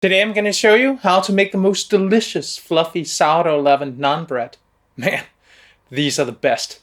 Today I'm going to show you how to make the most delicious fluffy sourdough leavened naan bread. Man, these are the best.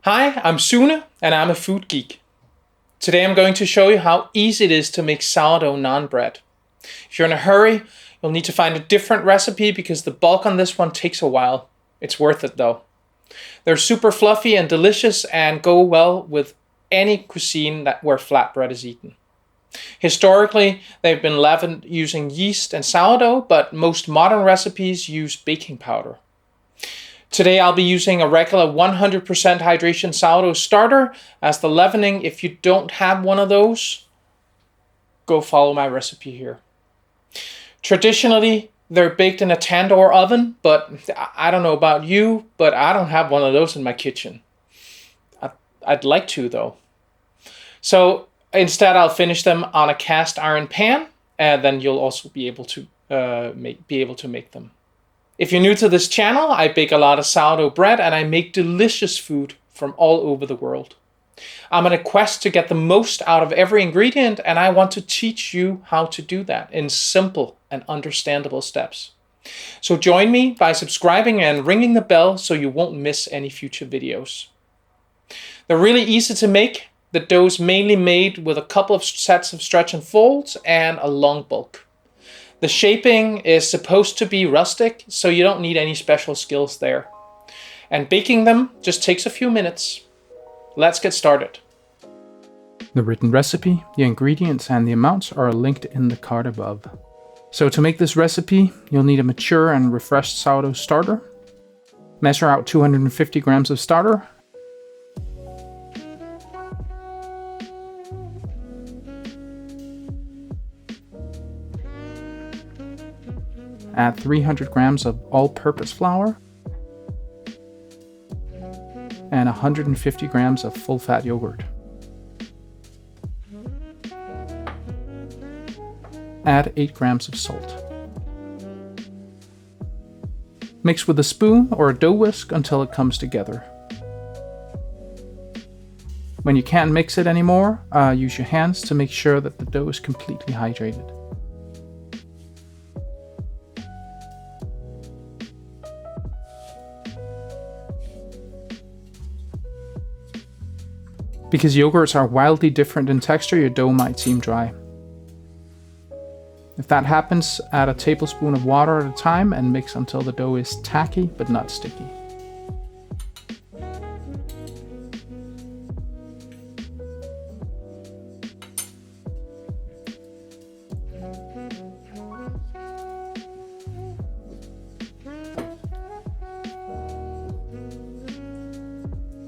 Hi, I'm Sune and I'm a food geek. Today I'm going to show you how easy it is to make sourdough naan bread. If you're in a hurry, you'll need to find a different recipe because the bulk on this one takes a while. It's worth it though. They're super fluffy and delicious and go well with any cuisine where flatbread is eaten. Historically, they've been leavened using yeast and sourdough, but most modern recipes use baking powder. Today I'll be using a regular 100% hydration sourdough starter as the leavening. If you don't have one of those, go follow my recipe here. Traditionally, they're baked in a tandoor oven, but I don't know about you, but I don't have one of those in my kitchen. I'd like to though. So instead I'll finish them on a cast iron pan, and then you'll also be able to make them. If you're new to this channel, I bake a lot of sourdough bread and I make delicious food from all over the world. I'm on a quest to get the most out of every ingredient, and I want to teach you how to do that in simple and understandable steps. So join me by subscribing and ringing the bell so you won't miss any future videos. They're really easy to make. The dough is mainly made with a couple of sets of stretch and folds and a long bulk. The shaping is supposed to be rustic, so you don't need any special skills there. And baking them just takes a few minutes. Let's get started. The written recipe, the ingredients, and the amounts are linked in the card above. So to make this recipe, you'll need a mature and refreshed sourdough starter. Measure out 250 grams of starter. Add 300 grams of all-purpose flour and 150 grams of full-fat yogurt. Add 8 grams of salt. Mix with a spoon or a dough whisk until it comes together. When you can't mix it anymore, use your hands to make sure that the dough is completely hydrated. Because yogurts are wildly different in texture, your dough might seem dry. If that happens, add a tablespoon of water at a time and mix until the dough is tacky but not sticky.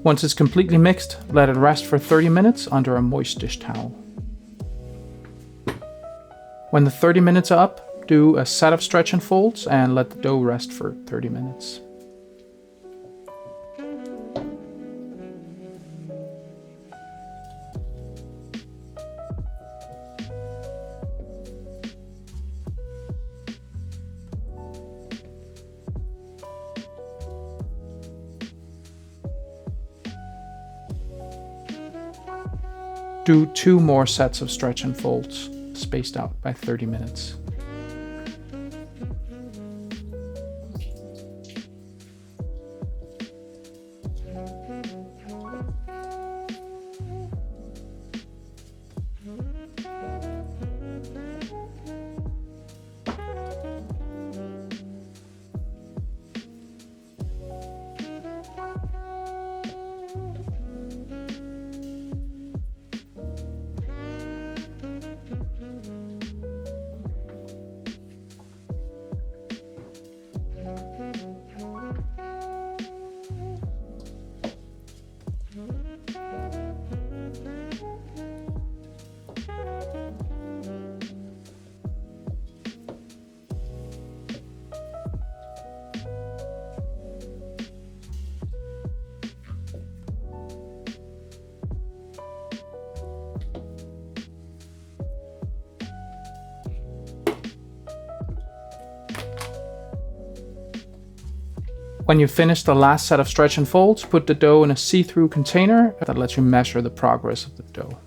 Once it's completely mixed, let it rest for 30 minutes under a moist dish towel. When the 30 minutes are up, do a set of stretch and folds and let the dough rest for 30 minutes. Do 2 more sets of stretch and folds, spaced out by 30 minutes. When you finish the last set of stretch and folds, put the dough in a see-through container that lets you measure the progress of the dough.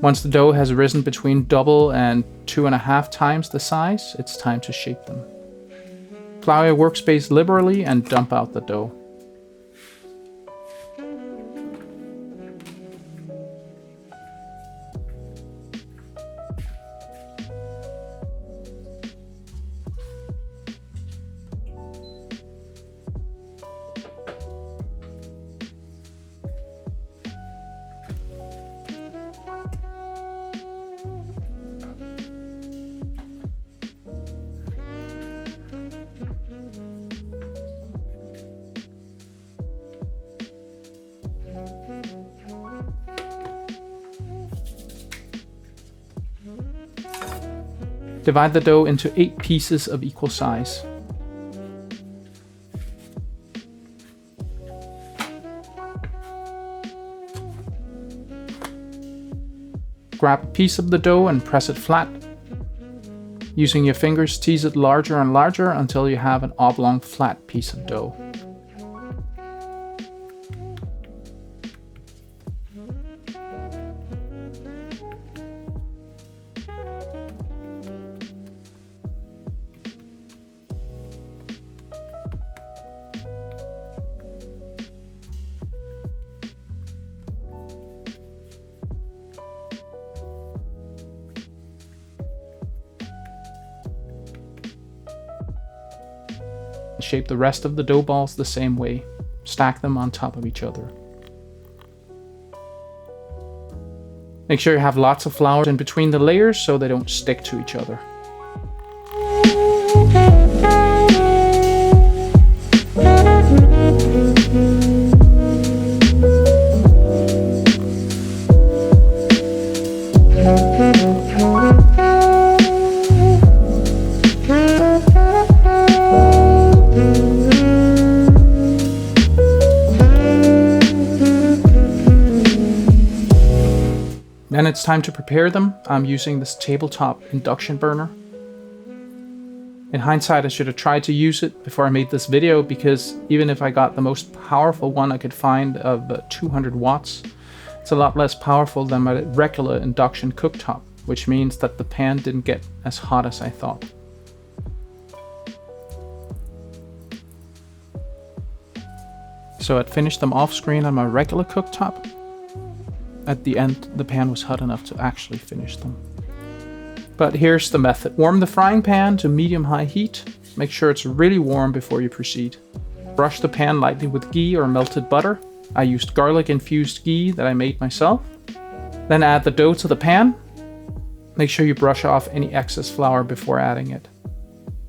Once the dough has risen between double and 2.5 times the size, it's time to shape them. Flour your workspace liberally and dump out the dough. Divide the dough into 8 pieces of equal size. Grab a piece of the dough and press it flat. Using your fingers, tease it larger and larger until you have an oblong flat piece of dough. Shape the rest of the dough balls the same way. Stack them on top of each other. Make sure you have lots of flour in between the layers so they don't stick to each other. Then it's time to prepare them. I'm using this tabletop induction burner. In hindsight, I should have tried to use it before I made this video, because even if I got the most powerful one I could find of 200 watts, it's a lot less powerful than my regular induction cooktop, which means that the pan didn't get as hot as I thought. So I'd finished them off screen on my regular cooktop. At the end, the pan was hot enough to actually finish them. But here's the method. Warm the frying pan to medium-high heat. Make sure it's really warm before you proceed. Brush the pan lightly with ghee or melted butter. I used garlic-infused ghee that I made myself. Then add the dough to the pan. Make sure you brush off any excess flour before adding it.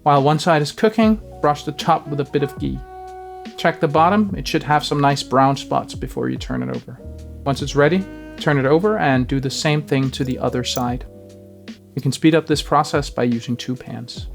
While one side is cooking, brush the top with a bit of ghee. Check the bottom. It should have some nice brown spots before you turn it over. Once it's ready, turn it over and do the same thing to the other side. You can speed up this process by using 2 pans.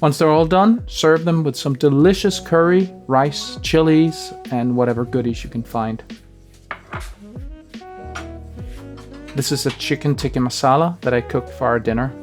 Once they're all done, serve them with some delicious curry, rice, chilies, and whatever goodies you can find. This is a chicken tikka masala that I cooked for our dinner.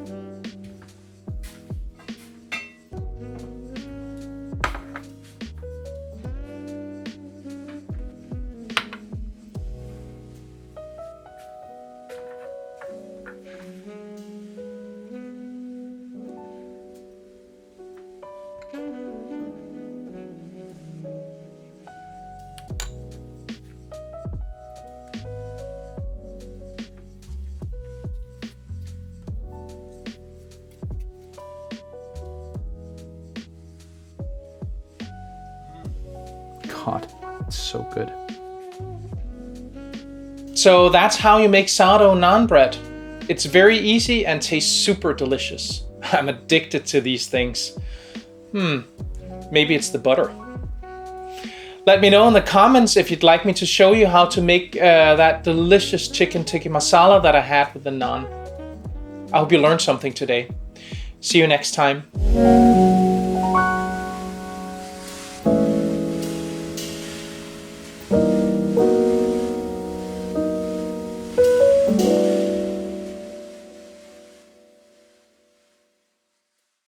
God, it's so good. So that's how you make sourdough naan bread. It's very easy and tastes super delicious. I'm addicted to these things. Maybe it's the butter. Let me know in the comments if you'd like me to show you how to make that delicious chicken tikka masala that I had with the naan. I hope you learned something today. See you next time.